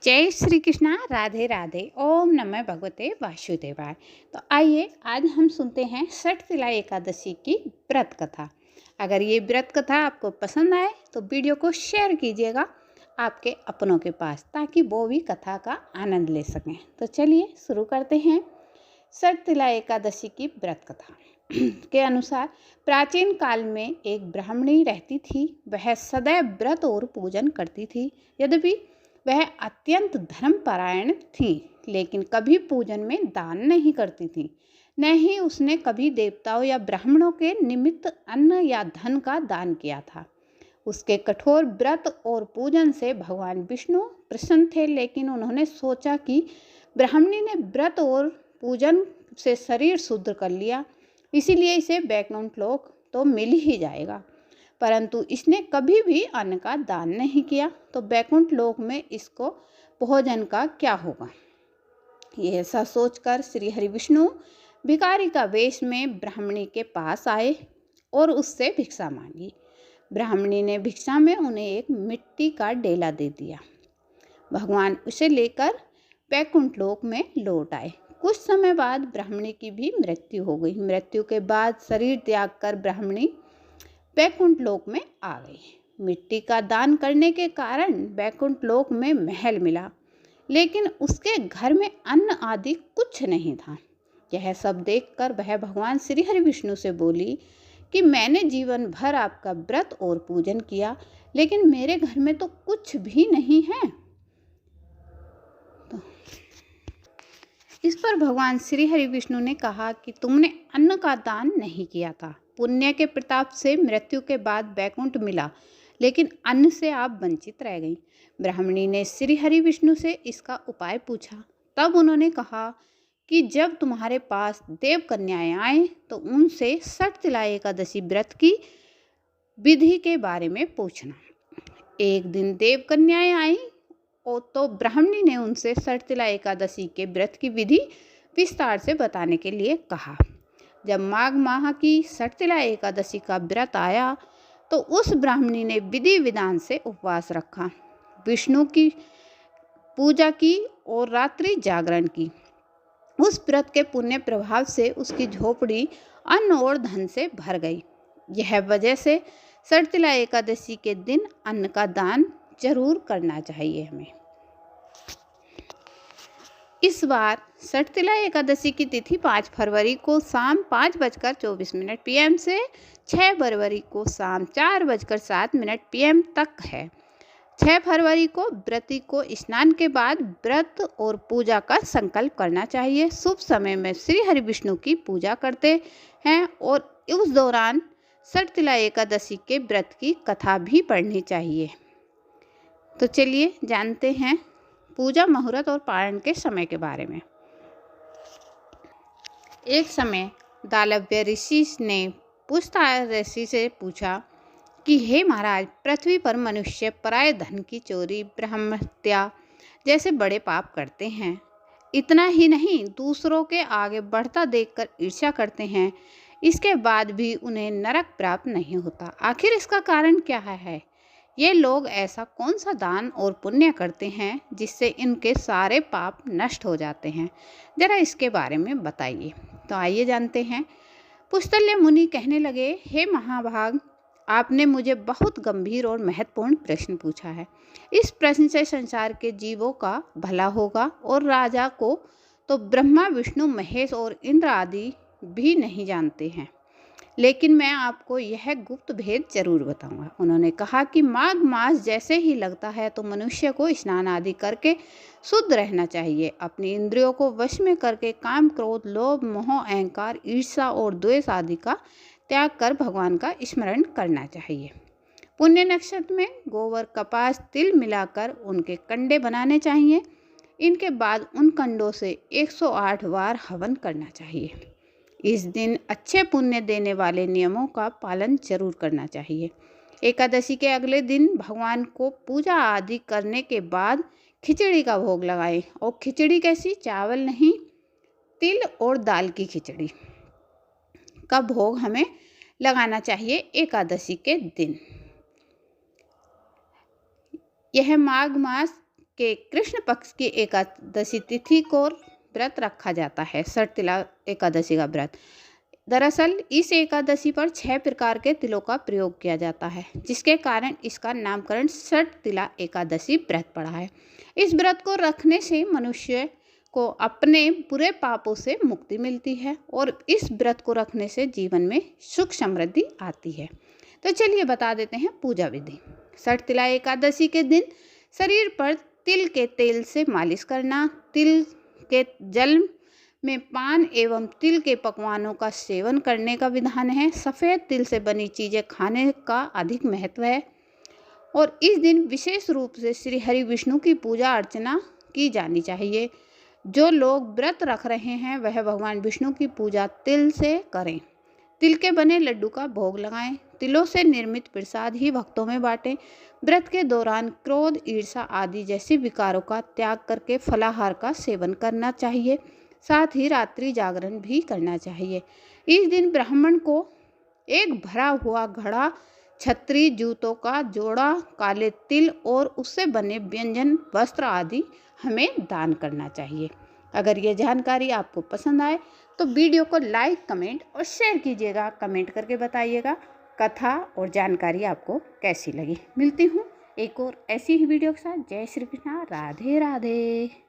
जय श्री कृष्णा। राधे राधे। ओम नमः भगवते वासुदेवाय। तो आइए आज हम सुनते हैं षटतिला एकादशी की व्रत कथा। अगर ये व्रत कथा आपको पसंद आए तो वीडियो को शेयर कीजिएगा आपके अपनों के पास, ताकि वो भी कथा का आनंद ले सकें। तो चलिए शुरू करते हैं। षटतिला एकादशी की व्रत कथा के अनुसार प्राचीन काल में एक ब्राह्मणी रहती थी। वह सदैव व्रत और पूजन करती थी। यद्यपि वह अत्यंत धर्मपरायण थी, लेकिन कभी पूजन में दान नहीं करती थी। न ही उसने कभी देवताओं या ब्राह्मणों के निमित्त अन्न या धन का दान किया था। उसके कठोर व्रत और पूजन से भगवान विष्णु प्रसन्न थे, लेकिन उन्होंने सोचा कि ब्राह्मणी ने व्रत और पूजन से शरीर शुद्ध कर लिया, इसीलिए इसे वैकुंठ लोक तो मिल ही जाएगा। परंतु इसने कभी भी अन्न का दान नहीं किया, तो वैकुंठ लोक में इसको भोजन का क्या होगा। यह ऐसा सोचकर श्री हरि विष्णु भिखारी का वेश में ब्राह्मणी के पास आए और उससे भिक्षा मांगी। ब्राह्मणी ने भिक्षा में उन्हें एक मिट्टी का डेला दे दिया। भगवान उसे लेकर वैकुंठ लोक में लौट आए। कुछ समय बाद ब्राह्मणी की भी मृत्यु हो गई। मृत्यु के बाद शरीर त्याग कर ब्राह्मणी वैकुंठ लोक में आ गई। मिट्टी का दान करने के कारण वैकुंठ लोक में महल मिला, लेकिन उसके घर में अन्न आदि कुछ नहीं था। यह सब देखकर वह भगवान श्री हरि विष्णु से बोली कि मैंने जीवन भर आपका व्रत और पूजन किया, लेकिन मेरे घर में तो कुछ भी नहीं है। तो इस पर भगवान श्री हरि विष्णु ने कहा कि तुमने अन्न का दान नहीं किया था। पुण्य के प्रताप से मृत्यु के बाद वैकुंठ मिला, लेकिन अन्न से आप वंचित रह गई। ब्राह्मणी ने श्री हरि विष्णु से इसका उपाय पूछा। तब उन्होंने कहा कि जब तुम्हारे पास देव कन्याएं आए तो उनसे षटतिला एकादशी व्रत की विधि के बारे में पूछना। एक दिन देव कन्याएं आई और तो ब्राह्मणी ने उनसे षटतिला एकादशी के व्रत की विधि विस्तार से बताने के लिए कहा। जब माघ माह की षटतिला एकादशी का व्रत आया तो उस ब्राह्मणी ने विधि विधान से उपवास रखा, विष्णु की पूजा की और रात्रि जागरण की। उस व्रत के पुण्य प्रभाव से उसकी झोपड़ी अन्न और धन से भर गई। यह वजह से षटतिला एकादशी के दिन अन्न का दान जरूर करना चाहिए हमें। इस बार षटतिला एकादशी की तिथि 5 फरवरी को शाम 5:24 PM से 6 फरवरी को शाम 4:07 PM तक है। 6 फरवरी को व्रती को स्नान के बाद व्रत और पूजा का संकल्प करना चाहिए। शुभ समय में श्री हरि विष्णु की पूजा करते हैं और उस दौरान षटतिला एकादशी के व्रत की कथा भी पढ़नी चाहिए। तो चलिए जानते हैं पूजा मुहूर्त और पारण के समय के बारे में। एक समय दालव्य ऋषि ने पुष्ता ऋषि से पूछा कि हे महाराज, पृथ्वी पर मनुष्य पराये धन की चोरी, ब्रह्महत्या जैसे बड़े पाप करते हैं। इतना ही नहीं, दूसरों के आगे बढ़ता देखकर ईर्ष्या करते हैं। इसके बाद भी उन्हें नरक प्राप्त नहीं होता। आखिर इसका कारण क्या है? ये लोग ऐसा कौन सा दान और पुण्य करते हैं जिससे इनके सारे पाप नष्ट हो जाते हैं? जरा इसके बारे में बताइए। तो आइए जानते हैं। पुष्तल्य मुनि कहने लगे, हे महाभाग, आपने मुझे बहुत गंभीर और महत्वपूर्ण प्रश्न पूछा है। इस प्रश्न से संसार के जीवों का भला होगा और राजा को तो ब्रह्मा, विष्णु, महेश और इंद्र आदि भी नहीं जानते हैं, लेकिन मैं आपको यह गुप्त भेद जरूर बताऊंगा। उन्होंने कहा कि माघ मास जैसे ही लगता है तो मनुष्य को स्नान आदि करके शुद्ध रहना चाहिए। अपनी इंद्रियों को वश में करके काम, क्रोध, लोभ, मोह, अहंकार, ईर्ष्या और द्वेष आदि का त्याग कर भगवान का स्मरण करना चाहिए। पुण्य नक्षत्र में गोबर, कपास, तिल मिलाकर उनके कंडे बनाने चाहिए। इनके बाद उन कंडों से 108 बार हवन करना चाहिए। इस दिन अच्छे पुण्य देने वाले नियमों का पालन जरूर करना चाहिए। एकादशी के अगले दिन भगवान को पूजा आदि करने के बाद खिचड़ी का भोग लगाएं। और खिचड़ी कैसी? चावल नहीं, तिल और दाल की खिचड़ी का भोग हमें लगाना चाहिए एकादशी के दिन। यह माघ मास के कृष्ण पक्ष की एकादशी तिथि को व्रत रखा जाता है, षट तिला एकादशी का व्रत। दरअसल इस एकादशी पर 6 प्रकार के तिलों का प्रयोग किया जाता है, जिसके कारण इसका नामकरण षट तिला एकादशी व्रत पड़ा है। इस व्रत को रखने से मनुष्य को अपने बुरे पापों से मुक्ति मिलती है और इस व्रत को रखने से जीवन में सुख समृद्धि आती है। तो चलिए बता देते हैं पूजा विधि। षट तिला एकादशी के दिन शरीर पर तिल के तेल से मालिश करना, तिल के जल में पान एवं तिल के पकवानों का सेवन करने का विधान है। सफ़ेद तिल से बनी चीज़ें खाने का अधिक महत्व है और इस दिन विशेष रूप से श्री हरि विष्णु की पूजा अर्चना की जानी चाहिए। जो लोग व्रत रख रहे हैं वह भगवान विष्णु की पूजा तिल से करें। तिल के बने लड्डू का भोग लगाएं। तिलों से निर्मित प्रसाद ही भक्तों में बांटें। व्रत के दौरान क्रोध, ईर्ष्या आदि जैसे विकारों का त्याग करके फलाहार का सेवन करना चाहिए। साथ ही रात्रि जागरण भी करना चाहिए। इस दिन ब्राह्मण को एक भरा हुआ घड़ा, छतरी, जूतों का जोड़ा, काले तिल और उससे बने व्यंजन, वस्त्र आदि हमें दान करना चाहिए। अगर ये जानकारी आपको पसंद आए तो वीडियो को लाइक, कमेंट और शेयर कीजिएगा। कमेंट करके बताइएगा कथा और जानकारी आपको कैसी लगी। मिलती हूँ एक और ऐसी ही वीडियो के साथ। जय श्री कृष्णा, राधे राधे।